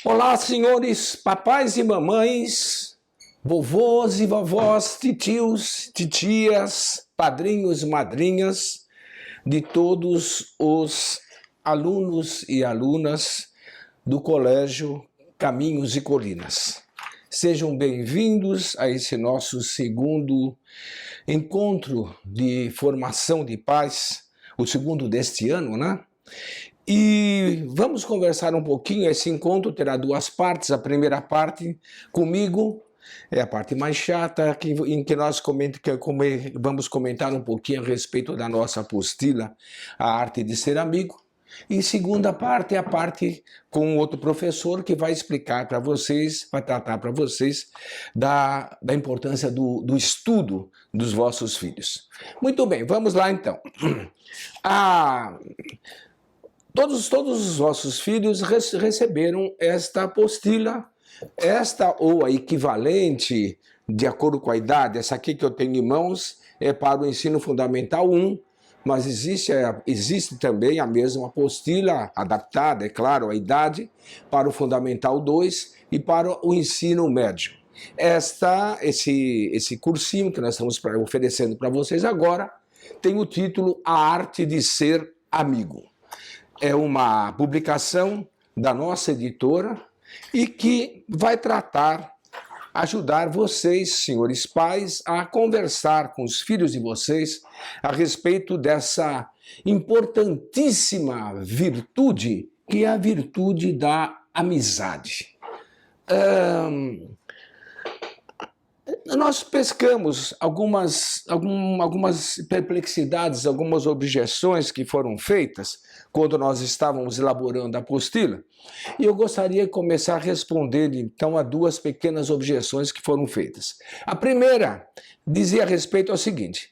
Olá, senhores, papais e mamães, vovôs e vovós, titios, titias, padrinhos e madrinhas de todos os alunos e alunas do Colégio Caminhos e Colinas. Sejam bem-vindos a esse nosso segundo encontro de formação de pais, o segundo deste ano, né? E vamos conversar um pouquinho. Esse encontro terá duas partes. A primeira parte comigo é a parte mais chata, em que nós vamos comentar um pouquinho a respeito da nossa apostila, A Arte de Ser Amigo. E segunda parte é a parte com outro professor que vai explicar para vocês, vai tratar para vocês da importância do estudo dos vossos filhos. Muito bem, vamos lá então. Todos os vossos filhos receberam esta apostila, esta ou a equivalente, de acordo com a idade. Essa aqui que eu tenho em mãos é para o ensino fundamental 1, mas existe também a mesma apostila, adaptada, é claro, à idade, para o fundamental 2 e para o ensino médio. Esse cursinho que nós estamos oferecendo para vocês agora tem o título A Arte de Ser Amigo. É uma publicação da nossa editora e que vai ajudar vocês, senhores pais, a conversar com os filhos de vocês a respeito dessa importantíssima virtude, que é a virtude da amizade. Nós pescamos algumas perplexidades, algumas objeções que foram feitas quando nós estávamos elaborando a apostila, e eu gostaria de começar a responder então a duas pequenas objeções que foram feitas. A primeira dizia a respeito ao seguinte: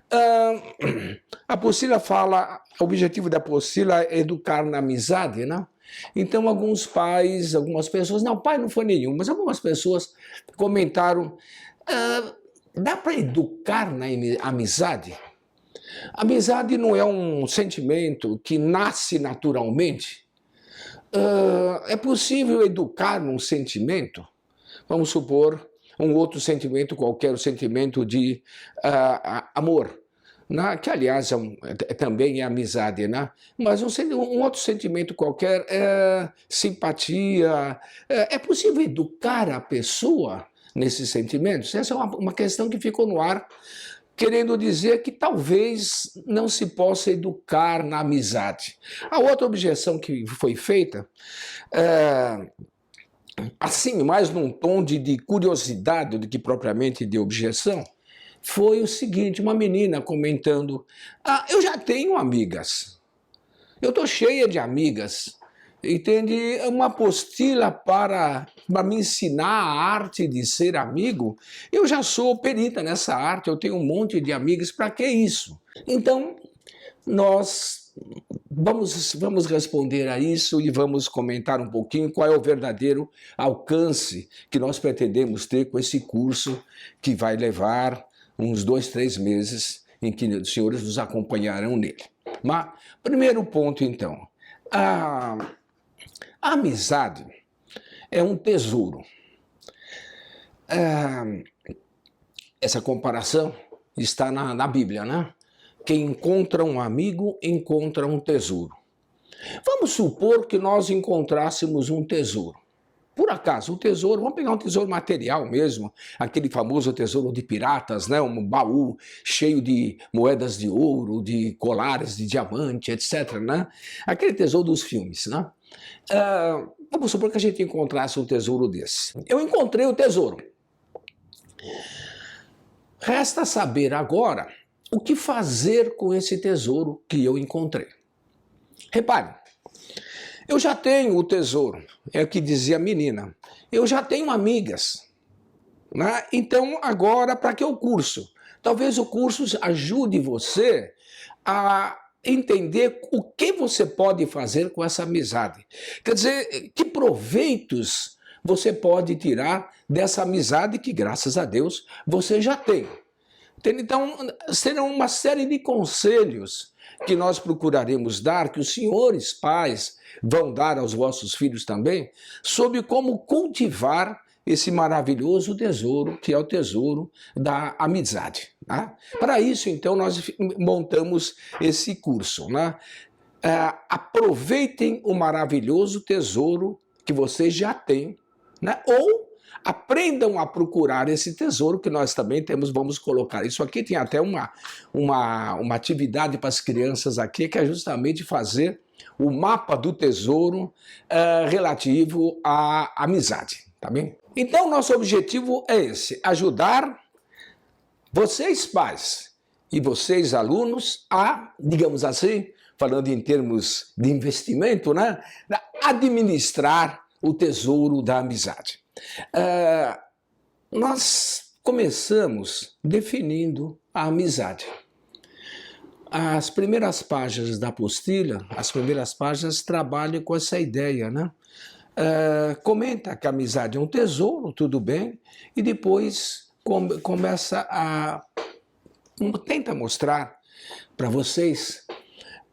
a apostila fala, o objetivo da apostila é educar na amizade, né? Então alguns pais, algumas pessoas, não, pai não foi nenhum, mas algumas pessoas comentaram: dá para educar na amizade? Amizade não é um sentimento que nasce naturalmente? É possível educar num sentimento? Vamos supor um outro sentimento qualquer, o sentimento de amor, né? Que aliás também é amizade, né? Mas um outro sentimento qualquer é simpatia. É possível educar a pessoa nesses sentimentos? Essa é uma questão que ficou no ar, querendo dizer que talvez não se possa educar na amizade. A outra objeção que foi feita, assim, mais num tom de curiosidade do que propriamente de objeção, foi o seguinte: uma menina comentando: eu já tenho amigas, eu estou cheia de amigas, entende? Uma apostila para me ensinar a arte de ser amigo? Eu já sou perita nessa arte, eu tenho um monte de amigas, para que isso? Então, nós vamos responder a isso e vamos comentar um pouquinho qual é o verdadeiro alcance que nós pretendemos ter com esse curso, que vai levar uns 2, 3 meses, em que os senhores nos acompanharão nele. Mas, primeiro ponto então, a amizade é um tesouro. Essa comparação está na Bíblia, né? Quem encontra um amigo, encontra um tesouro. Vamos supor que nós encontrássemos um tesouro. Por acaso, um tesouro, vamos pegar um tesouro material mesmo, aquele famoso tesouro de piratas, né? Um baú cheio de moedas de ouro, de colares de diamante, etc., né? Aquele tesouro dos filmes, né? Vamos supor que a gente encontrasse um tesouro desse. Eu encontrei o tesouro. Resta saber agora o que fazer com esse tesouro que eu encontrei. Repare, eu já tenho o tesouro, é o que dizia a menina. Eu já tenho amigas, né? Então agora, para que o curso? Talvez o curso ajude você a entender o que você pode fazer com essa amizade. Quer dizer, que proveitos você pode tirar dessa amizade que, graças a Deus, você já tem. Então, serão uma série de conselhos que nós procuraremos dar, que os senhores pais vão dar aos vossos filhos também, sobre como cultivar esse maravilhoso tesouro, que é o tesouro da amizade. Né? Para isso, então, nós montamos esse curso. Né? Aproveitem o maravilhoso tesouro que vocês já têm, né? Ou aprendam a procurar esse tesouro que nós também temos, vamos colocar. Isso aqui tem até uma atividade para as crianças aqui, que é justamente fazer o mapa do tesouro relativo à amizade, tá bem? Então, nosso objetivo é esse, ajudar vocês pais e vocês alunos a, digamos assim, falando em termos de investimento, né, administrar o tesouro da amizade. Nós começamos definindo a amizade. As primeiras páginas da apostila, as primeiras páginas trabalham com essa ideia, né? Comenta que a amizade é um tesouro, tudo bem, e depois começa a tenta mostrar para vocês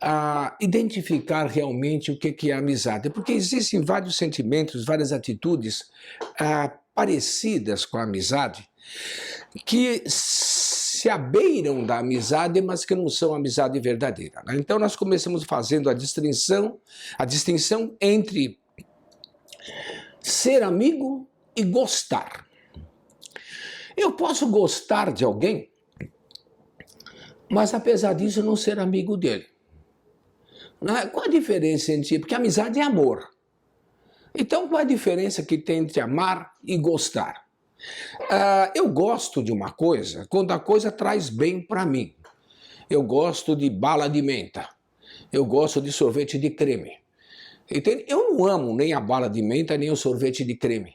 a identificar realmente o que é amizade, porque existem vários sentimentos, várias atitudes parecidas com a amizade, que se abeiram da amizade, mas que não são amizade verdadeira. Né? Então nós começamos fazendo a distinção entre ser amigo e gostar. Eu posso gostar de alguém, mas apesar disso não ser amigo dele. Qual a diferença entre... Porque amizade é amor. Então qual a diferença que tem entre amar e gostar? Eu gosto de uma coisa quando a coisa traz bem para mim. Eu gosto de bala de menta. Eu gosto de sorvete de creme. Entende? Eu não amo nem a bala de menta, nem o sorvete de creme.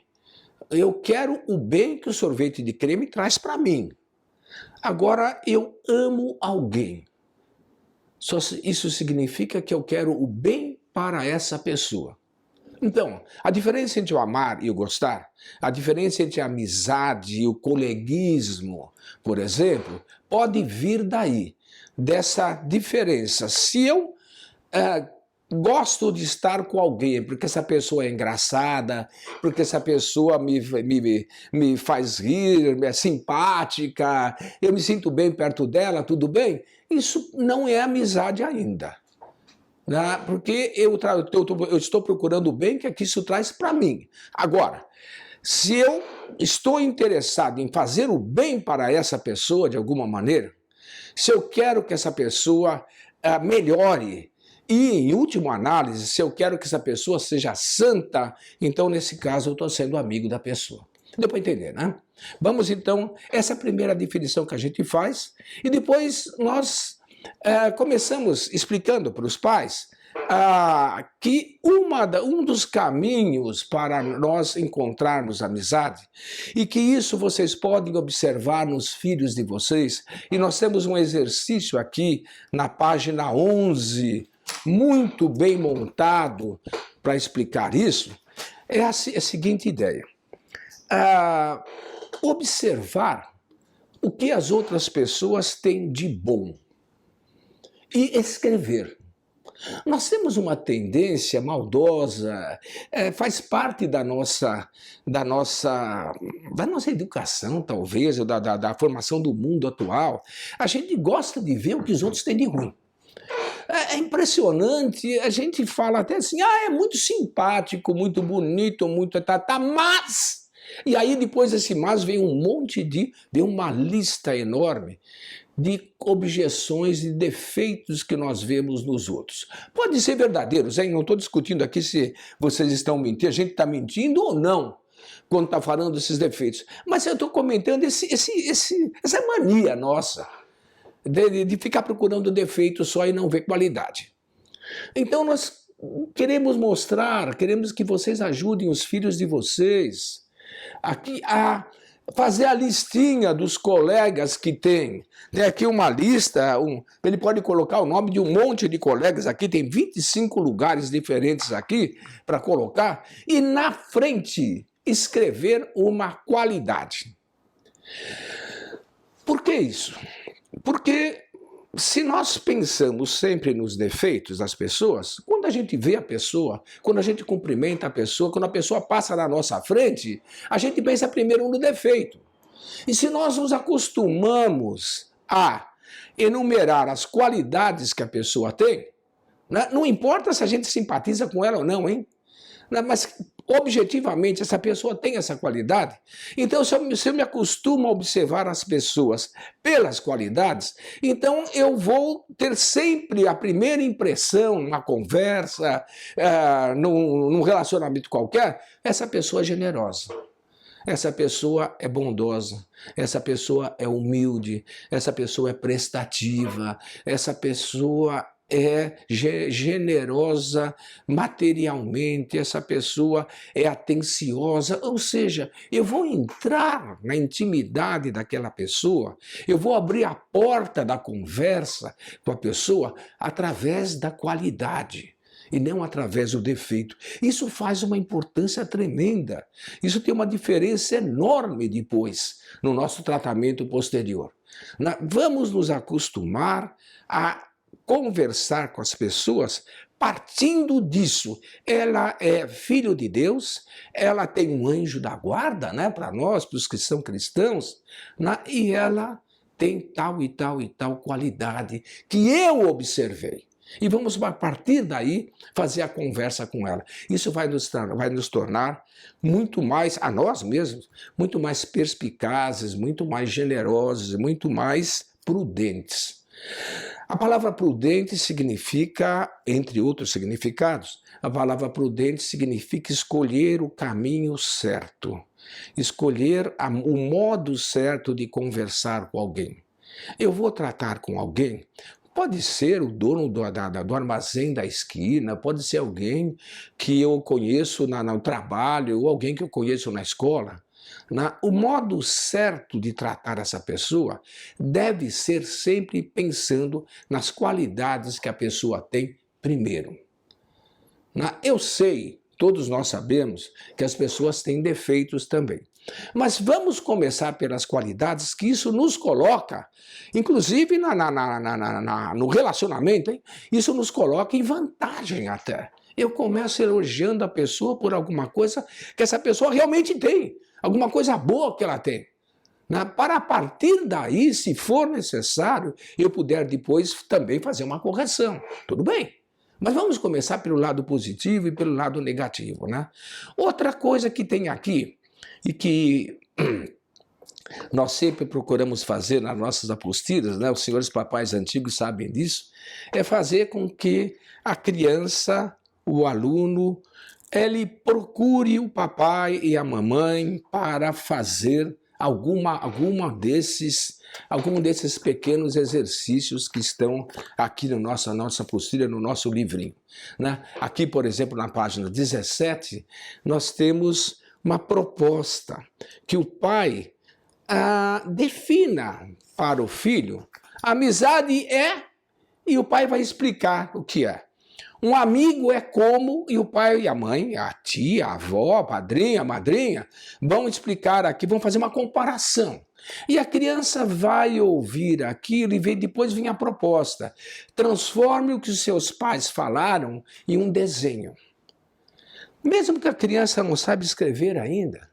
Eu quero o bem que o sorvete de creme traz para mim. Agora, eu amo alguém. Isso significa que eu quero o bem para essa pessoa. Então, a diferença entre o amar e o gostar, a diferença entre a amizade e o coleguismo, por exemplo, pode vir daí, dessa diferença. Se eu gosto de estar com alguém porque essa pessoa é engraçada, porque essa pessoa me faz rir, é simpática, eu me sinto bem perto dela, tudo bem? Isso não é amizade ainda. Né? Porque eu estou procurando o bem que isso traz para mim. Agora, se eu estou interessado em fazer o bem para essa pessoa de alguma maneira, se eu quero que essa pessoa melhore, e, em última análise, se eu quero que essa pessoa seja santa, então, nesse caso, eu estou sendo amigo da pessoa. Deu para entender, né? Vamos, então, essa é a primeira definição que a gente faz, e depois nós começamos explicando para os pais que um dos caminhos para nós encontrarmos amizade, e que isso vocês podem observar nos filhos de vocês, e nós temos um exercício aqui na página 11, muito bem montado para explicar isso, é a seguinte ideia. Observar o que as outras pessoas têm de bom e escrever. Nós temos uma tendência maldosa, faz parte da nossa educação, talvez, da formação do mundo atual. A gente gosta de ver o que os outros têm de ruim. É impressionante, a gente fala até assim, é muito simpático, muito bonito, muito mas... E aí depois desse mas vem vem uma lista enorme de objeções e defeitos que nós vemos nos outros. Pode ser verdadeiros, hein? Não estou discutindo aqui se vocês estão mentindo, a gente está mentindo ou não quando está falando desses defeitos. Mas eu estou comentando essa mania nossa de ficar procurando defeito só e não ver qualidade. Então nós queremos que vocês ajudem os filhos de vocês aqui a fazer a listinha dos colegas que tem. Tem aqui uma lista, ele pode colocar o nome de um monte de colegas aqui, tem 25 lugares diferentes aqui para colocar, e na frente escrever uma qualidade. Por que isso? Porque se nós pensamos sempre nos defeitos das pessoas, quando a gente vê a pessoa, quando a gente cumprimenta a pessoa, quando a pessoa passa na nossa frente, a gente pensa primeiro no defeito. E se nós nos acostumamos a enumerar as qualidades que a pessoa tem, né, não importa se a gente simpatiza com ela ou não, hein? Mas objetivamente essa pessoa tem essa qualidade. Então, se eu me acostumo a observar as pessoas pelas qualidades, então eu vou ter sempre a primeira impressão na conversa, num relacionamento qualquer, essa pessoa é generosa. Essa pessoa é bondosa, essa pessoa é humilde, essa pessoa é prestativa, essa pessoa é generosa materialmente, essa pessoa é atenciosa, ou seja, eu vou entrar na intimidade daquela pessoa, eu vou abrir a porta da conversa com a pessoa através da qualidade e não através do defeito. Isso faz uma importância tremenda. Isso tem uma diferença enorme depois no nosso tratamento posterior. Vamos nos acostumar a conversar com as pessoas partindo disso. Ela é filho de Deus, ela tem um anjo da guarda, né, para nós, para os que são cristãos, né, e ela tem tal e tal e tal qualidade que eu observei. E vamos, a partir daí, fazer a conversa com ela. Isso vai nos tornar muito mais, a nós mesmos, muito mais perspicazes, muito mais generosos, muito mais prudentes. A palavra prudente significa, entre outros significados, a palavra prudente significa escolher o caminho certo, escolher o modo certo de conversar com alguém. Eu vou tratar com alguém. Pode ser o dono do armazém da esquina, pode ser alguém que eu conheço no trabalho, ou alguém que eu conheço na escola. O modo certo de tratar essa pessoa deve ser sempre pensando nas qualidades que a pessoa tem primeiro. Eu sei, todos nós sabemos, que as pessoas têm defeitos também. Mas vamos começar pelas qualidades que isso nos coloca, inclusive no relacionamento, hein? Isso nos coloca em vantagem até. Eu começo elogiando a pessoa por alguma coisa que essa pessoa realmente tem, alguma coisa boa que ela tem. Para a partir daí, se for necessário, eu puder depois também fazer uma correção. Tudo bem. Mas vamos começar pelo lado positivo e pelo lado negativo, né? Outra coisa que tem aqui, e que nós sempre procuramos fazer nas nossas apostilas, né? Os senhores papais antigos sabem disso, é fazer com que a criança, o aluno, ele procure o papai e a mamãe para fazer algum desses pequenos exercícios que estão aqui na nossa apostila, no nosso livrinho, né? Aqui, por exemplo, na página 17, nós temos uma proposta que o pai defina para o filho. A amizade é, e o pai vai explicar o que é. Um amigo é como, e o pai e a mãe, a tia, a avó, a padrinha, a madrinha, vão explicar aqui, vão fazer uma comparação. E a criança vai ouvir aquilo e depois vem a proposta. Transforme o que os seus pais falaram em um desenho. Mesmo que a criança não saiba escrever ainda,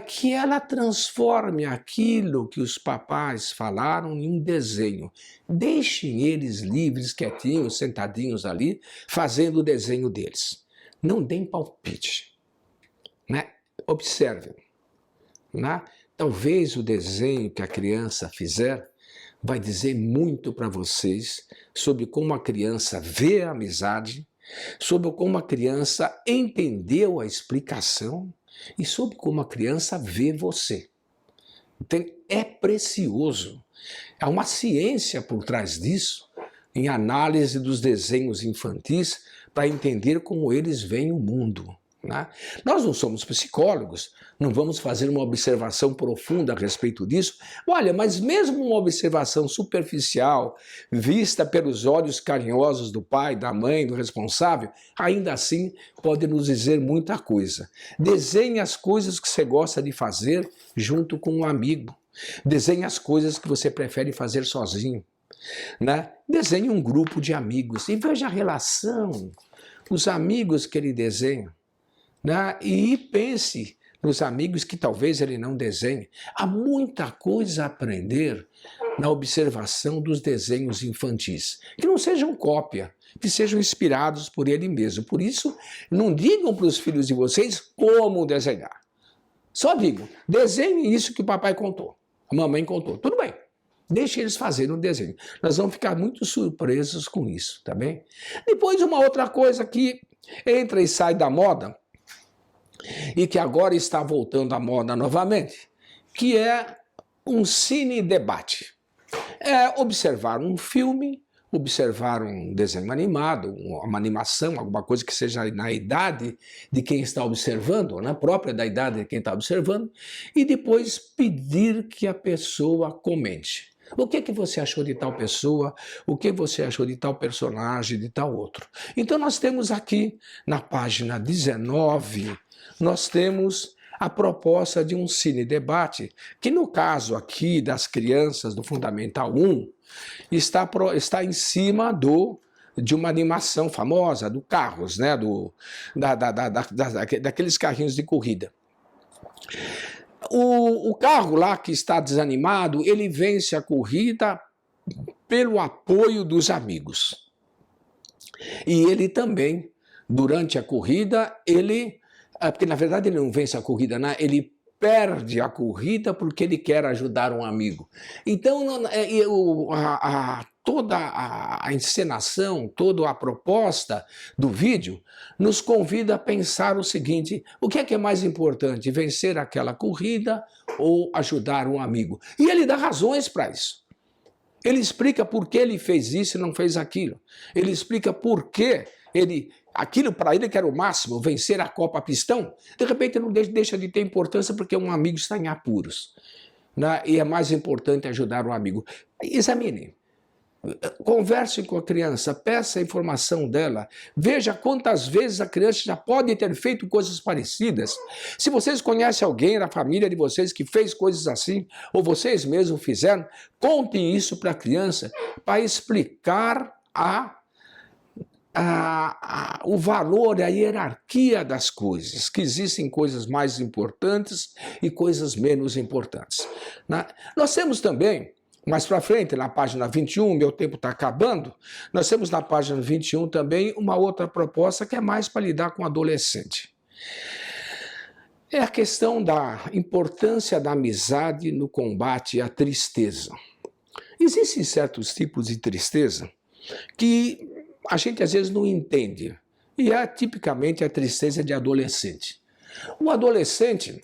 que ela transforme aquilo que os papais falaram em um desenho. Deixem eles livres, quietinhos, sentadinhos ali, fazendo o desenho deles. Não deem palpite. Observem. Talvez o desenho que a criança fizer vai dizer muito para vocês sobre como a criança vê a amizade, sobre como a criança entendeu a explicação e sobre como a criança vê você. Então, é precioso. Há uma ciência por trás disso, em análise dos desenhos infantis, para entender como eles veem o mundo. Nós não somos psicólogos, não vamos fazer uma observação profunda a respeito disso. Olha, mas mesmo uma observação superficial, vista pelos olhos carinhosos do pai, da mãe, do responsável, ainda assim pode nos dizer muita coisa. Desenhe as coisas que você gosta de fazer junto com um amigo. Desenhe as coisas que você prefere fazer sozinho. né? Desenhe um grupo de amigos e veja a relação, os amigos que ele desenha, né? E pense nos amigos que talvez ele não desenhe. Há muita coisa a aprender na observação dos desenhos infantis, que não sejam cópia, que sejam inspirados por ele mesmo. Por isso, não digam para os filhos de vocês como desenhar. Só digam, desenhe isso que o papai contou, a mamãe contou. Tudo bem, deixe eles fazerem um desenho. Nós vamos ficar muito surpresos com isso, tá bem? Depois, uma outra coisa que entra e sai da moda, e que agora está voltando à moda novamente, que é um cine-debate. É observar um filme, observar um desenho animado, uma animação, alguma coisa que seja na idade de quem está observando, na própria da idade de quem está observando, e depois pedir que a pessoa comente. O que você achou de tal pessoa? O que você achou de tal personagem, de tal outro? Então nós temos aqui, na página 19, nós temos a proposta de um cine-debate, que no caso aqui das crianças do Fundamental 1, está em cima de uma animação famosa, do Carros, né? Daqueles carrinhos de corrida. O carro lá que está desanimado, ele vence a corrida pelo apoio dos amigos. E ele também, durante a corrida, porque na verdade ele não vence a corrida, né? Ele perde a corrida porque ele quer ajudar um amigo. Então, toda a encenação, toda a proposta do vídeo nos convida a pensar o seguinte: o que é mais importante, vencer aquela corrida ou ajudar um amigo? E ele dá razões para isso. Ele explica por que ele fez isso e não fez aquilo. Ele explica por que aquilo para ele que era o máximo, vencer a Copa Pistão, de repente não deixa de ter importância porque um amigo está em apuros, né? E é mais importante ajudar um amigo. Examine, converse com a criança, peça a informação dela, veja quantas vezes a criança já pode ter feito coisas parecidas. Se vocês conhecem alguém na família de vocês que fez coisas assim, ou vocês mesmos fizeram, contem isso para a criança, para explicar o valor e a hierarquia das coisas, que existem coisas mais importantes e coisas menos importantes, né? Nós temos também, mais para frente, na página 21, meu tempo está acabando, nós temos na página 21 também uma outra proposta que é mais para lidar com o adolescente. É a questão da importância da amizade no combate à tristeza. Existem certos tipos de tristeza que a gente às vezes não entende, e é tipicamente a tristeza de adolescente. O adolescente,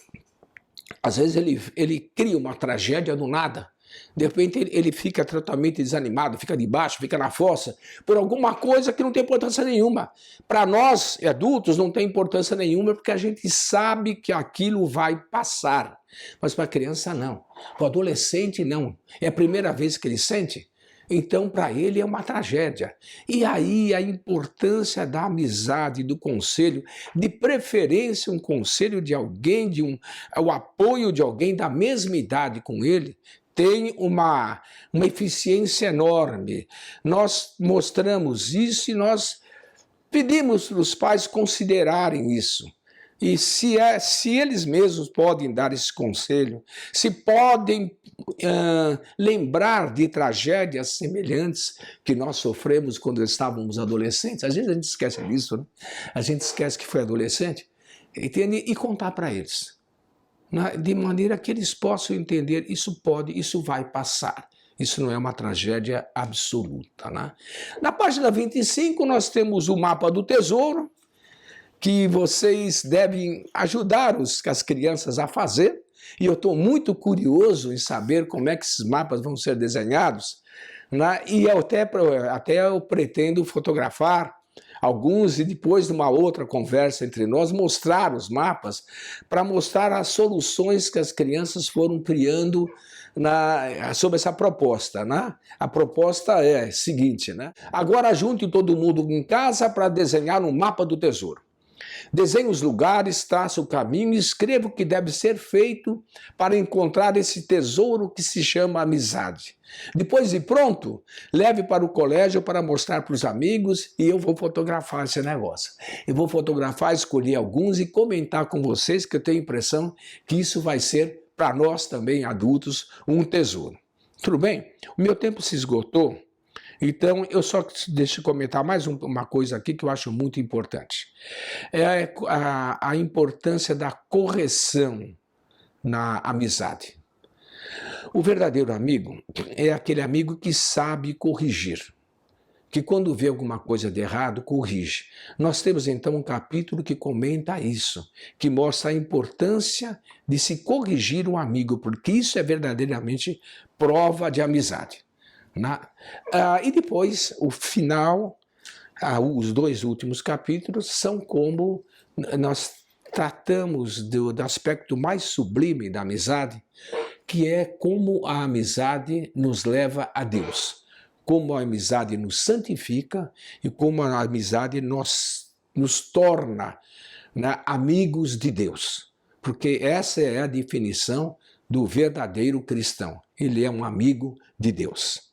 às vezes ele cria uma tragédia do nada, de repente ele fica totalmente desanimado, fica de baixo, fica na fossa, por alguma coisa que não tem importância nenhuma. Para nós, adultos, não tem importância nenhuma, porque a gente sabe que aquilo vai passar, mas para a criança não, para o adolescente não, é a primeira vez que ele sente. Então, para ele é uma tragédia. E aí a importância da amizade, do conselho, de preferência um conselho de alguém, o apoio de alguém da mesma idade com ele, tem uma eficiência enorme. Nós mostramos isso e nós pedimos para os pais considerarem isso. E se eles mesmos podem dar esse conselho, se podem lembrar de tragédias semelhantes que nós sofremos quando estávamos adolescentes, às vezes a gente esquece disso, né? A gente esquece que foi adolescente, entende? E contar para eles, né? De maneira que eles possam entender, isso vai passar. Isso não é uma tragédia absoluta, né? Na página 25 nós temos o mapa do tesouro, que vocês devem ajudar as crianças a fazer, e eu estou muito curioso em saber como é que esses mapas vão ser desenhados, né? E até eu pretendo fotografar alguns e depois de uma outra conversa entre nós mostrar os mapas para mostrar as soluções que as crianças foram criando sobre essa proposta, né? A proposta é a seguinte, né? Agora junte todo mundo em casa para desenhar um mapa do tesouro. Desenhe os lugares, traça o caminho e escreva o que deve ser feito para encontrar esse tesouro que se chama amizade. Depois de pronto, leve para o colégio para mostrar para os amigos e eu vou fotografar esse negócio. Eu vou fotografar, escolher alguns e comentar com vocês, que eu tenho a impressão que isso vai ser, para nós também, adultos, um tesouro. Tudo bem? O meu tempo se esgotou. Então, eu só deixo comentar mais uma coisa aqui que eu acho muito importante. É a importância da correção na amizade. O verdadeiro amigo é aquele amigo que sabe corrigir, que quando vê alguma coisa de errado, corrige. Nós temos então um capítulo que comenta isso, que mostra a importância de se corrigir um amigo, porque isso é verdadeiramente prova de amizade. E depois, o final, os 2 últimos capítulos, são como nós tratamos do aspecto mais sublime da amizade, que é como a amizade nos leva a Deus, como a amizade nos santifica e como a amizade nos torna, né, amigos de Deus. Porque essa é a definição do verdadeiro cristão. Ele é um amigo de Deus.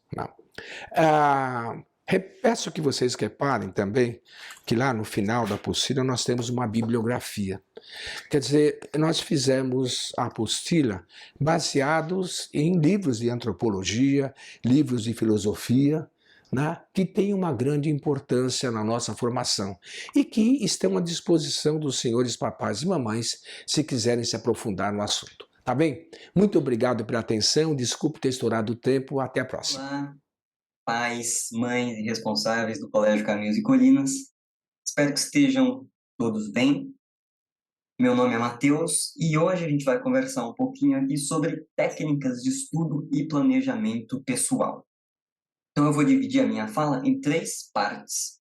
Peço que vocês reparem também que lá no final da apostila nós temos uma bibliografia. Quer dizer, nós fizemos a apostila baseados em livros de antropologia, livros de filosofia, né, que têm uma grande importância na nossa formação e que estão à disposição dos senhores papais e mamães se quiserem se aprofundar no assunto. Tá bem? Muito obrigado pela atenção, desculpe ter estourado o tempo, até a próxima. Olá, pais, mães e responsáveis do Colégio Caminhos e Colinas. Espero que estejam todos bem. Meu nome é Matheus e hoje a gente vai conversar um pouquinho aqui sobre técnicas de estudo e planejamento pessoal. Então eu vou dividir a minha fala em 3 partes.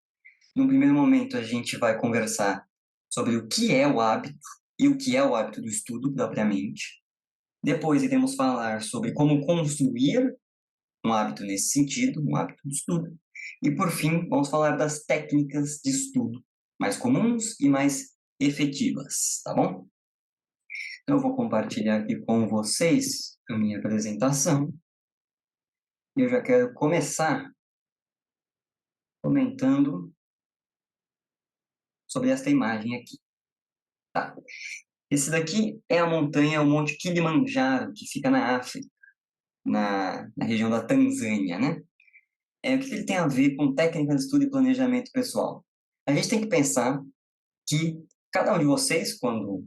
No primeiro momento a gente vai conversar sobre o que é o hábito e o que é o hábito do estudo propriamente. Depois iremos falar sobre como construir um hábito nesse sentido, um hábito de estudo. E, por fim, vamos falar das técnicas de estudo mais comuns e mais efetivas, tá bom? Então, eu vou compartilhar aqui com vocês a minha apresentação. E eu já quero começar comentando sobre esta imagem aqui. Tá. Esse daqui é a montanha, o Monte Kilimanjaro, que fica na África, na região da Tanzânia, né? O que ele tem a ver com técnica de estudo e planejamento pessoal? A gente tem que pensar que cada um de vocês, quando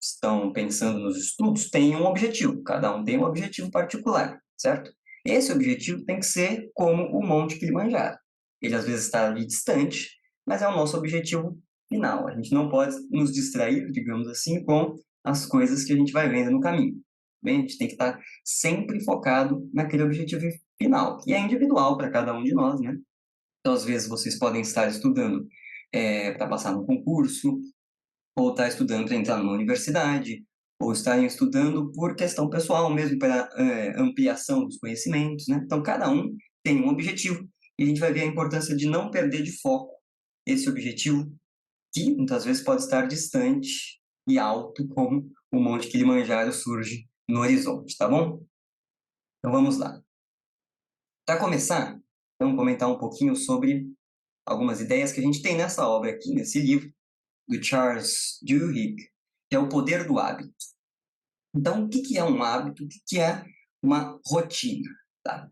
estão pensando nos estudos, tem um objetivo. Cada um tem um objetivo particular, certo? Esse objetivo tem que ser como o Monte Kilimanjaro. Ele às vezes está ali distante, mas é o nosso objetivo final. A gente não pode nos distrair, digamos assim, com as coisas que a gente vai vendo no caminho. Bem, a gente tem que estar sempre focado naquele objetivo final, que é individual para cada um de nós, né? Então, às vezes, vocês podem estar estudando para passar no concurso, ou estar estudando para entrar numa universidade, ou estarem estudando por questão pessoal mesmo, para ampliação dos conhecimentos, né? Então, cada um tem um objetivo, e a gente vai ver a importância de não perder de foco esse objetivo, que muitas vezes pode estar distante e alto, como o Monte Kilimanjaro surge no horizonte, tá bom? Então, vamos lá. Para começar, vamos comentar um pouquinho sobre algumas ideias que a gente tem nessa obra aqui, nesse livro, do Charles Duhigg, que é O Poder do Hábito. Então, o que é um hábito? O que é uma rotina? Tá?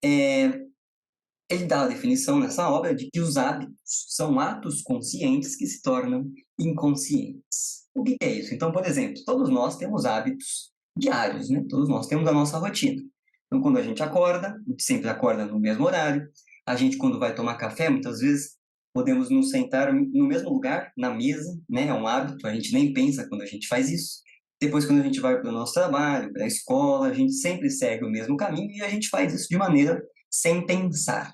Ele dá a definição nessa obra de que os hábitos são atos conscientes que se tornam inconscientes. O que é isso? Então, por exemplo, todos nós temos hábitos diários, né? Todos nós temos a nossa rotina. Então, quando a gente acorda, a gente sempre acorda no mesmo horário. A gente, quando vai tomar café, muitas vezes podemos nos sentar no mesmo lugar, na mesa, né? É um hábito, a gente nem pensa quando a gente faz isso. Depois, quando a gente vai para o nosso trabalho, para a escola, a gente sempre segue o mesmo caminho e a gente faz isso de maneira sem pensar.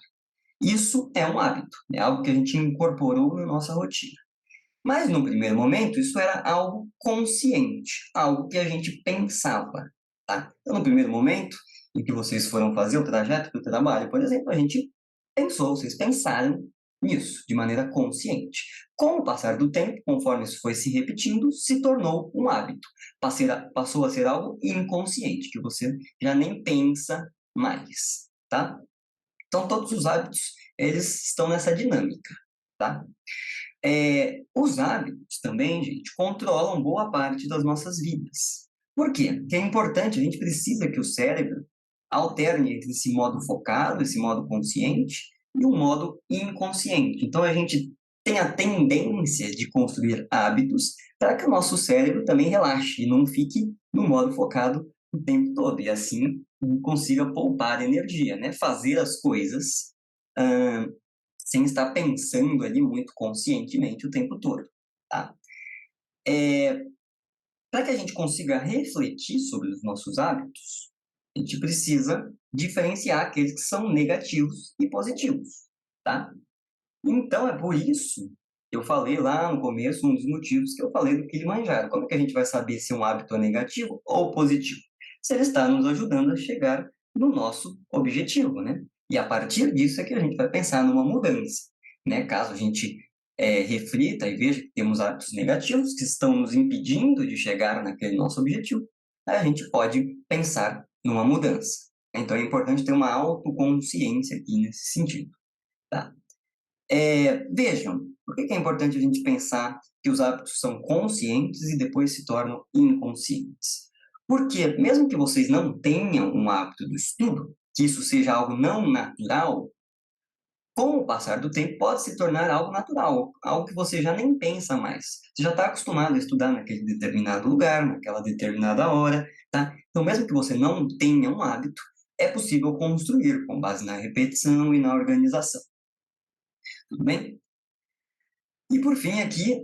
Isso é um hábito, é algo que a gente incorporou na nossa rotina. Mas, no primeiro momento, isso era algo consciente, algo que a gente pensava. Tá? Então, no primeiro momento, em que vocês foram fazer o trajeto para o trabalho, por exemplo, a gente pensou, vocês pensaram nisso, de maneira consciente. Com o passar do tempo, conforme isso foi se repetindo, se tornou um hábito. Passou a ser algo inconsciente, que você já nem pensa mais, tá? Então, todos os hábitos, eles estão nessa dinâmica, tá? Os hábitos também, gente, controlam boa parte das nossas vidas. Por quê? Porque é importante, a gente precisa que o cérebro alterne entre esse modo focado, esse modo consciente, e o modo inconsciente. Então, a gente tem a tendência de construir hábitos para que o nosso cérebro também relaxe e não fique no modo focado o tempo todo, e assim consiga poupar energia, né? Fazer as coisas sem estar pensando ali muito conscientemente o tempo todo, tá? Para que a gente consiga refletir sobre os nossos hábitos, a gente precisa diferenciar aqueles que são negativos e positivos, tá? Então, é por isso que eu falei lá no começo, um dos motivos que eu falei do Kilimanjaro. Como é que a gente vai saber se um hábito é negativo ou positivo? Se ele está nos ajudando a chegar no nosso objetivo, né? E a partir disso é que a gente vai pensar numa mudança, né? Caso a gente reflita e veja que temos hábitos negativos que estão nos impedindo de chegar naquele nosso objetivo, aí a gente pode pensar numa mudança. Então, é importante ter uma autoconsciência aqui nesse sentido, tá? Vejam, por que é importante a gente pensar que os hábitos são conscientes e depois se tornam inconscientes? Porque, mesmo que vocês não tenham um hábito do estudo, que isso seja algo não natural, com o passar do tempo pode se tornar algo natural, algo que você já nem pensa mais. Você já está acostumado a estudar naquele determinado lugar, naquela determinada hora, tá? Então, mesmo que você não tenha um hábito, é possível construir com base na repetição e na organização. Tudo bem? E por fim aqui,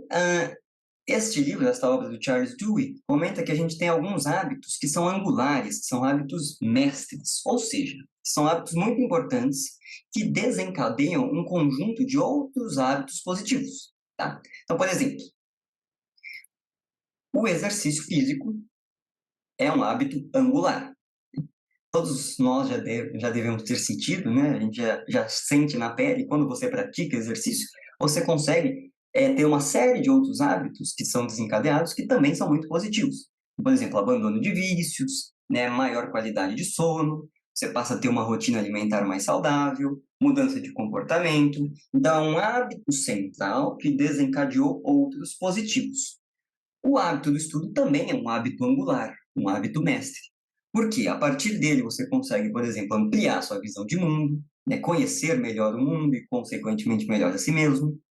este livro, esta obra do Charles Dewey, comenta que a gente tem alguns hábitos que são angulares, que são hábitos mestres, ou seja, são hábitos muito importantes que desencadeiam um conjunto de outros hábitos positivos, tá? Então, por exemplo, o exercício físico é um hábito angular. Todos nós já devemos ter sentido, né? A gente já sente na pele, quando você pratica exercício, você consegue ter uma série de outros hábitos que são desencadeados que também são muito positivos. Por exemplo, abandono de vícios, né? Maior qualidade de sono, você passa a ter uma rotina alimentar mais saudável, mudança de comportamento. Então, é um hábito central que desencadeou outros positivos. O hábito do estudo também é um hábito angular, um hábito mestre. Porque a partir dele você consegue, por exemplo, ampliar sua visão de mundo, né, conhecer melhor o mundo e, consequentemente, melhor a si mesmo.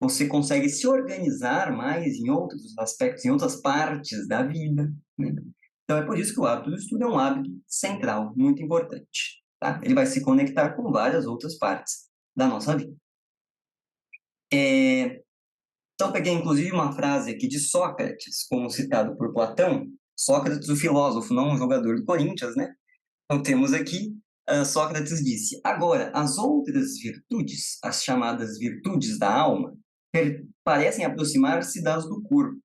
Você consegue se organizar mais em outros aspectos, em outras partes da vida, né? Então, é por isso que o hábito do estudo é um hábito central, muito importante, tá? Ele vai se conectar com várias outras partes da nossa vida. Então, peguei inclusive uma frase aqui de Sócrates, como citado por Platão. Sócrates, o filósofo, não um jogador do Corinthians, né? Então, temos aqui, Sócrates disse: agora, as outras virtudes, as chamadas virtudes da alma, parecem aproximar-se das do corpo,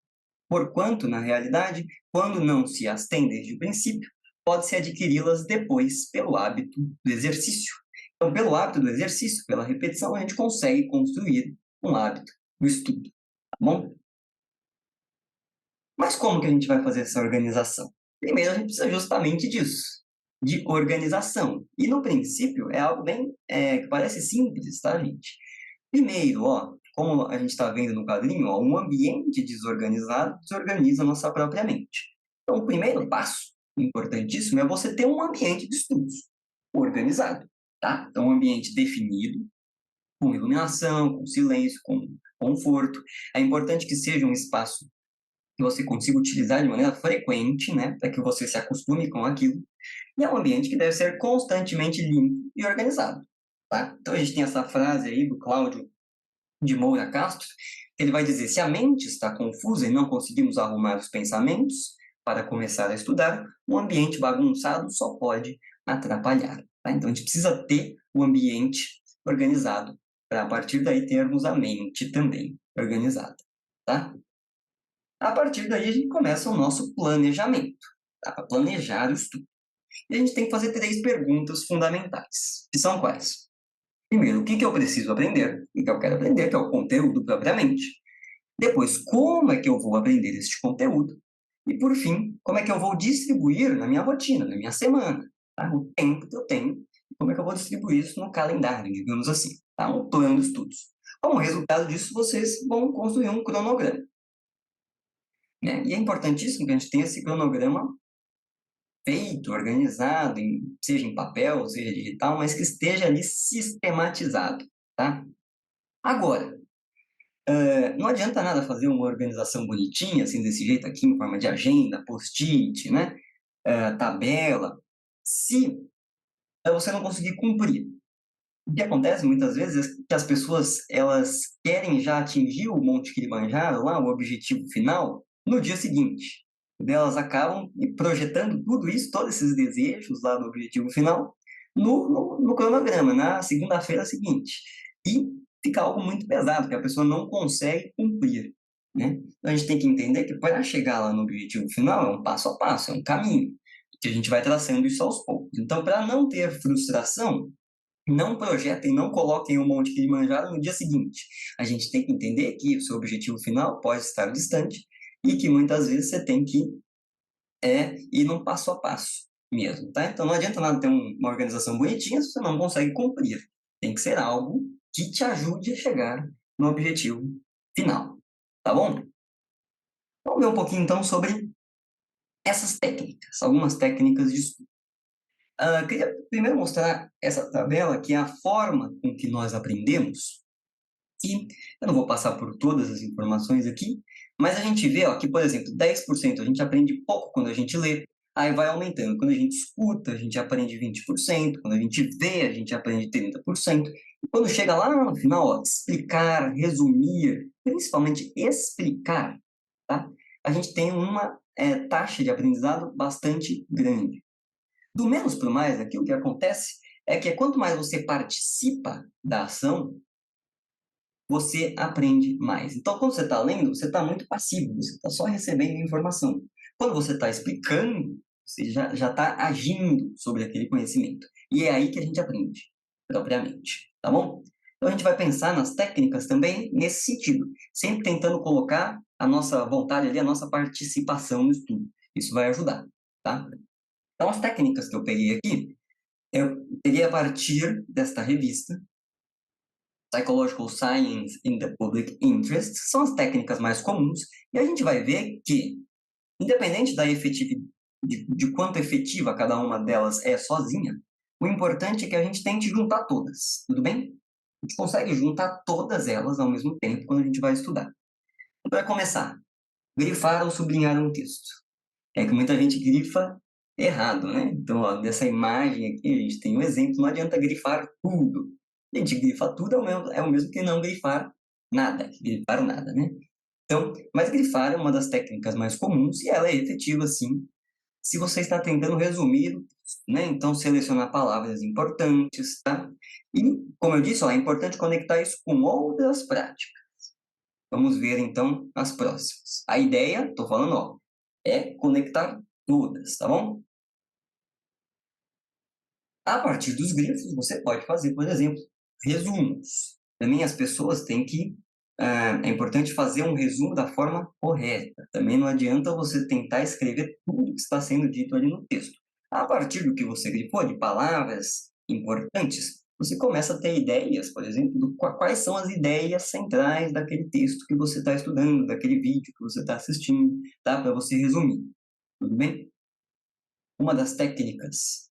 porquanto, na realidade, quando não se as tem desde o princípio, pode-se adquiri-las depois pelo hábito do exercício. Então, pelo hábito do exercício, pela repetição, a gente consegue construir um hábito do estudo, tá bom? Mas como que a gente vai fazer essa organização? Primeiro, a gente precisa justamente disso, de organização. E, no princípio, é algo bem que parece simples, tá, gente? Primeiro, como a gente está vendo no quadrinho, um ambiente desorganizado desorganiza a nossa própria mente. Então, o primeiro passo, importantíssimo, é você ter um ambiente de estudos organizado, tá? Então, um ambiente definido, com iluminação, com silêncio, com conforto. É importante que seja um espaço que você consiga utilizar de maneira frequente, né, para que você se acostume com aquilo. E é um ambiente que deve ser constantemente limpo e organizado, tá? Então, a gente tem essa frase aí do Cláudio de Moura Castro, ele vai dizer: se a mente está confusa e não conseguimos arrumar os pensamentos para começar a estudar, um ambiente bagunçado só pode atrapalhar. Tá? Então, a gente precisa ter o ambiente organizado para, a partir daí, termos a mente também organizada. Tá? A partir daí, a gente começa o nosso planejamento, tá? Para planejar o estudo. E a gente tem que fazer 3 perguntas fundamentais, que são quais? Primeiro, o que eu preciso aprender, o que eu quero aprender, que é o conteúdo propriamente. Depois, como é que eu vou aprender este conteúdo? E, por fim, como é que eu vou distribuir na minha rotina, na minha semana, tá? O tempo que eu tenho, e como é que eu vou distribuir isso no calendário, digamos assim, tá? Um plano de estudos. Como resultado disso, vocês vão construir um cronograma, né? E é importantíssimo que a gente tenha esse cronograma feito, organizado, seja em papel, seja digital, mas que esteja ali sistematizado, tá? Agora, não adianta nada fazer uma organização bonitinha, assim, desse jeito aqui, em forma de agenda, post-it, né? Tabela, se você não conseguir cumprir. O que acontece muitas vezes é que as pessoas elas querem já atingir o Monte Kilimanjaro, lá, o objetivo final, no dia seguinte. E elas acabam projetando tudo isso, todos esses desejos lá do objetivo final, no cronograma, na segunda-feira seguinte. E fica algo muito pesado, que a pessoa não consegue cumprir. Né? Então a gente tem que entender que para chegar lá no objetivo final é um passo a passo, é um caminho, que a gente vai traçando isso aos poucos. Então, para não ter frustração, não projetem, não coloquem o Monte Kilimanjaro no dia seguinte. A gente tem que entender que o seu objetivo final pode estar distante e que muitas vezes você tem que ir num passo a passo mesmo, tá? Então não adianta nada ter uma organização bonitinha se você não consegue cumprir. Tem que ser algo que te ajude a chegar no objetivo final, tá bom? Vamos ver um pouquinho então sobre essas técnicas, algumas técnicas de estudo. Queria primeiro mostrar essa tabela, que é a forma com que nós aprendemos. E eu não vou passar por todas as informações aqui, mas a gente vê ó, que, por exemplo, 10% a gente aprende pouco quando a gente lê, aí vai aumentando. Quando a gente escuta, a gente aprende 20%, quando a gente vê, a gente aprende 30%. E quando chega lá no final, ó, explicar, resumir, principalmente explicar, tá? A gente tem uma taxa de aprendizado bastante grande. Do menos para o mais, aqui o que acontece é que quanto mais você participa da ação, você aprende mais. Então, quando você está lendo, você está muito passivo, você está só recebendo informação. Quando você está explicando, você já está agindo sobre aquele conhecimento. E é aí que a gente aprende, propriamente. Tá bom? Então, a gente vai pensar nas técnicas também nesse sentido, sempre tentando colocar a nossa vontade ali, a nossa participação no estudo. Isso vai ajudar, tá? Então, as técnicas que eu peguei aqui, eu peguei a partir desta revista, Psychological Science in the Public Interest, são as técnicas mais comuns, e a gente vai ver que, independente da efetividade, de quanto efetiva cada uma delas é sozinha, o importante é que a gente tente juntar todas, tudo bem? A gente consegue juntar todas elas ao mesmo tempo quando a gente vai estudar. Para começar, grifar ou sublinhar um texto. É que muita gente grifa errado, né? Então, ó, dessa imagem aqui, a gente tem um exemplo, não adianta grifar tudo. A gente grifa tudo é o mesmo que não grifar nada, grifar nada, né? Então, mas grifar é uma das técnicas mais comuns e ela é efetiva, sim, se você está tentando resumir, né? Então, selecionar palavras importantes, tá? E, como eu disse, ó, é importante conectar isso com outras práticas. Vamos ver, então, as próximas. A ideia, estou falando, ó, é conectar todas, tá bom? A partir dos grifos, você pode fazer, por exemplo, resumos. Também as pessoas têm que... é importante fazer um resumo da forma correta. Também não adianta você tentar escrever tudo que está sendo dito ali no texto. A partir do que você grifou, de palavras importantes, você começa a ter ideias, por exemplo, quais são as ideias centrais daquele texto que você está estudando, daquele vídeo que você está assistindo, tá? Para você resumir. Tudo bem? Uma das técnicas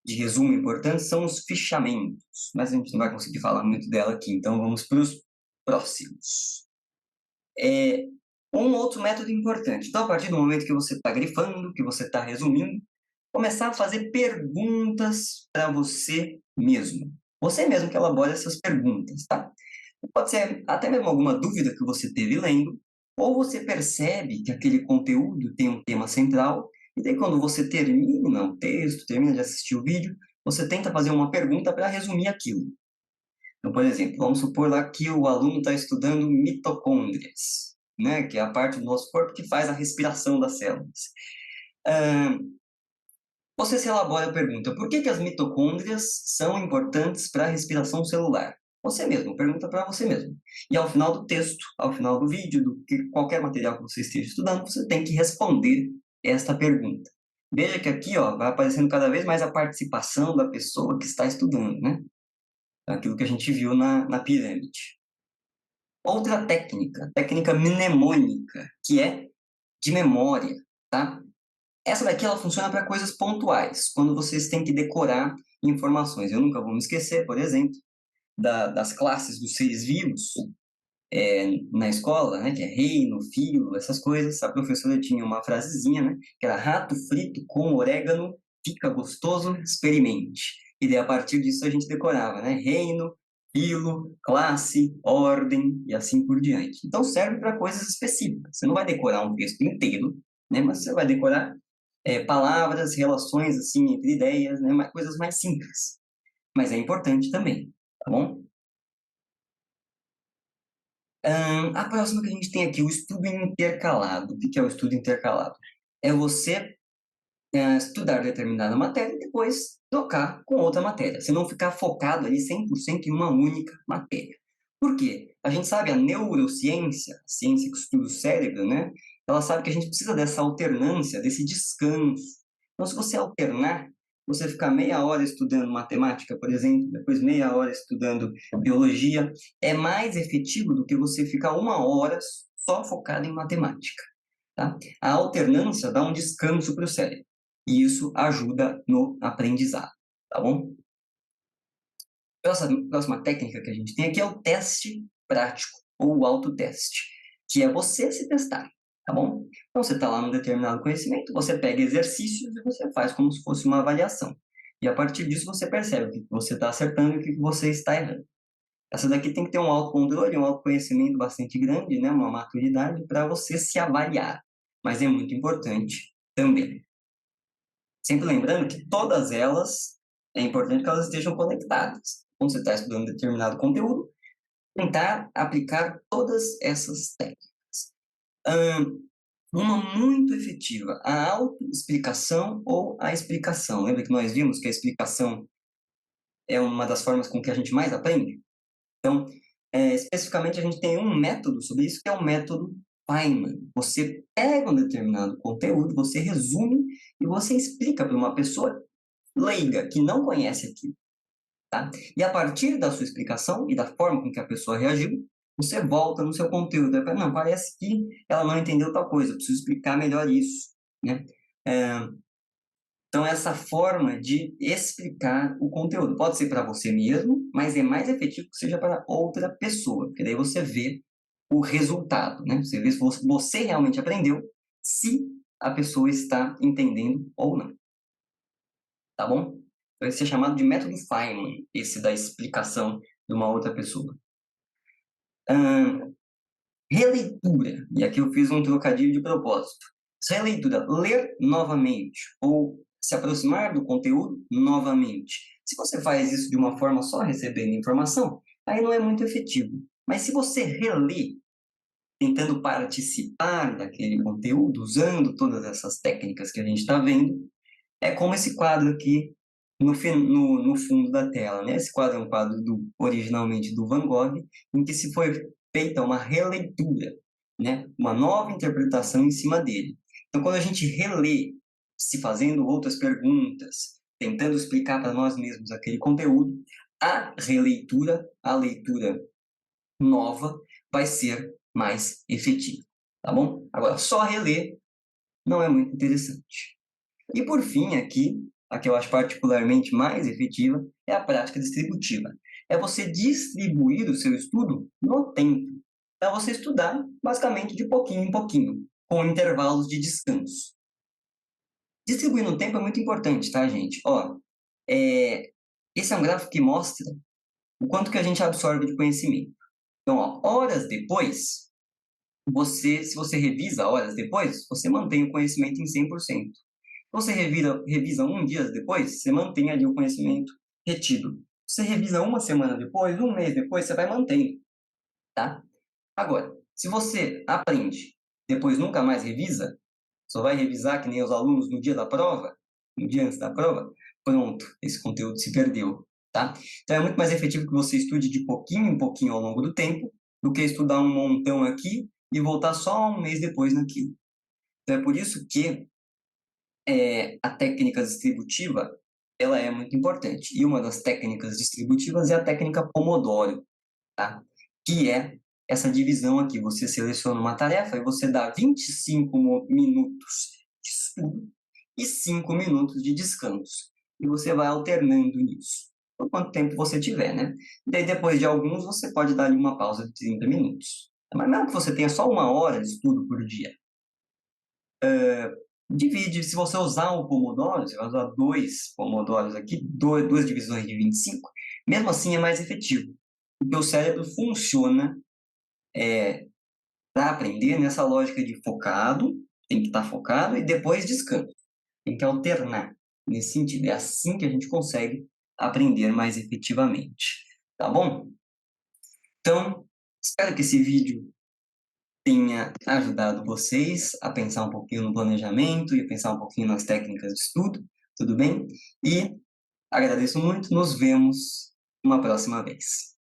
de resumo importante são os fichamentos, mas a gente não vai conseguir falar muito dela aqui, então vamos para os próximos. Um outro método importante. Então, a partir do momento que você está grifando, que você está resumindo, começar a fazer perguntas para você mesmo. Você mesmo que elabora essas perguntas, tá? Pode ser até mesmo alguma dúvida que você teve lendo, ou você percebe que aquele conteúdo tem um tema central, e daí quando você termina o texto, termina de assistir o vídeo, você tenta fazer uma pergunta para resumir aquilo. Então, por exemplo, vamos supor lá que o aluno está estudando mitocôndrias, né, que é a parte do nosso corpo que faz a respiração das células. Você se elabora a pergunta: por que as mitocôndrias são importantes para a respiração celular? Você mesmo, pergunta para você mesmo. E ao final do texto, ao final do vídeo, qualquer material que você esteja estudando, você tem que responder esta pergunta. Veja que aqui, ó, vai aparecendo cada vez mais a participação da pessoa que está estudando, né? Aquilo que a gente viu na pirâmide. Outra técnica mnemônica, que é de memória, tá? Essa daqui ela funciona para coisas pontuais, quando vocês têm que decorar informações. Eu nunca vou me esquecer, por exemplo, das classes dos seres vivos na escola, né, que é reino, filo, essas coisas. A professora tinha uma frasezinha, né, que era rato frito com orégano, fica gostoso, experimente. E daí, a partir disso, a gente decorava, né, reino, filo, classe, ordem e assim por diante. Então, serve para coisas específicas. Você não vai decorar um texto inteiro, né, mas você vai decorar palavras, relações assim entre ideias, né, coisas mais simples. Mas é importante também, tá bom? A próxima que a gente tem aqui, o estudo intercalado. O que é o estudo intercalado? É você estudar determinada matéria e depois trocar com outra matéria. Você não ficar focado ali 100% em uma única matéria. Por quê? A gente sabe, a neurociência, a ciência que estuda o cérebro, né? Ela sabe que a gente precisa dessa alternância, desse descanso. Então, se você alternar, você ficar meia hora estudando matemática, por exemplo, depois meia hora estudando biologia, é mais efetivo do que você ficar uma hora só focado em matemática. Tá? A alternância dá um descanso para o cérebro. E isso ajuda no aprendizado, tá bom? Próxima técnica que a gente tem aqui é o teste prático, ou o autoteste, que é você se testar, tá bom? Então, você está lá num determinado conhecimento, você pega exercícios e você faz como se fosse uma avaliação. E a partir disso você percebe o que você está acertando e o que você está errando. Essa daqui tem que ter um autocontrole, um autoconhecimento bastante grande, né? Uma maturidade para você se avaliar. Mas é muito importante também. Sempre lembrando que todas elas, é importante que elas estejam conectadas. Quando você está estudando determinado conteúdo, tentar aplicar todas essas técnicas. Uma muito efetiva, a autoexplicação ou a explicação. Lembra que nós vimos que a explicação é uma das formas com que a gente mais aprende? Então, especificamente, a gente tem um método sobre isso, que é o método Feynman. Você pega um determinado conteúdo, você resume e você explica para uma pessoa leiga, que não conhece aquilo. Tá? E a partir da sua explicação e da forma com que a pessoa reagiu, você volta no seu conteúdo. Não, parece que ela não entendeu tal coisa, eu preciso explicar melhor isso. Né? Então, essa forma de explicar o conteúdo pode ser para você mesmo, mas é mais efetivo que seja para outra pessoa, porque daí você vê o resultado, né? Você vê se você realmente aprendeu, se a pessoa está entendendo ou não. Tá bom? Vai ser chamado de método Feynman, esse da explicação de uma outra pessoa. Releitura, e aqui eu fiz um trocadilho de propósito. Releitura, ler novamente, ou se aproximar do conteúdo novamente. Se você faz isso de uma forma só recebendo informação, aí não é muito efetivo. Mas se você relê, tentando participar daquele conteúdo, usando todas essas técnicas que a gente está vendo, é como esse quadro aqui no fundo da tela, né? Esse quadro é um quadro originalmente do Van Gogh, em que se foi feita uma releitura, né? Uma nova interpretação em cima dele. Então, quando a gente relê, se fazendo outras perguntas, tentando explicar para nós mesmos aquele conteúdo, a releitura, a leitura nova, vai ser mais efetiva, tá bom? Agora, só reler não é muito interessante. E por fim, aqui, a que eu acho particularmente mais efetiva, é a prática distributiva. É você distribuir o seu estudo no tempo. É você estudar, basicamente, de pouquinho em pouquinho, com intervalos de descanso. Distribuir no tempo é muito importante, tá, gente? Ó, esse é um gráfico que mostra o quanto que a gente absorve de conhecimento. Então, ó, horas depois, se você revisa horas depois, você mantém o conhecimento em 100%. Você revisa um dia depois, você mantém ali o conhecimento retido. Você revisa uma semana depois, um mês depois, você vai mantendo, tá? Agora, se você aprende, depois nunca mais revisa, só vai revisar que nem os alunos no dia da prova, um dia antes da prova, pronto, esse conteúdo se perdeu, tá? Então é muito mais efetivo que você estude de pouquinho em pouquinho ao longo do tempo, do que estudar um montão aqui e voltar só um mês depois naquilo. Então é por isso que a técnica distributiva, ela é muito importante. E uma das técnicas distributivas é a técnica Pomodoro, tá? Que é essa divisão aqui. Você seleciona uma tarefa e você dá 25 minutos de estudo e 5 minutos de descanso. E você vai alternando nisso, por quanto tempo você tiver, né? Daí, depois de alguns, você pode dar ali uma pausa de 30 minutos. Mas mesmo que você tenha só 1 hora de estudo por dia, divide, se você usar o Pomodoro, você vai usar 2 Pomodoros aqui, duas divisões de 25, mesmo assim é mais efetivo, porque o cérebro funciona para aprender nessa lógica de focado, tem que estar focado, e depois descanso, tem que alternar nesse sentido, é assim que a gente consegue aprender mais efetivamente, tá bom? Então, espero que esse vídeo tenha ajudado vocês a pensar um pouquinho no planejamento e pensar um pouquinho nas técnicas de estudo, tudo bem? E agradeço muito, nos vemos uma próxima vez.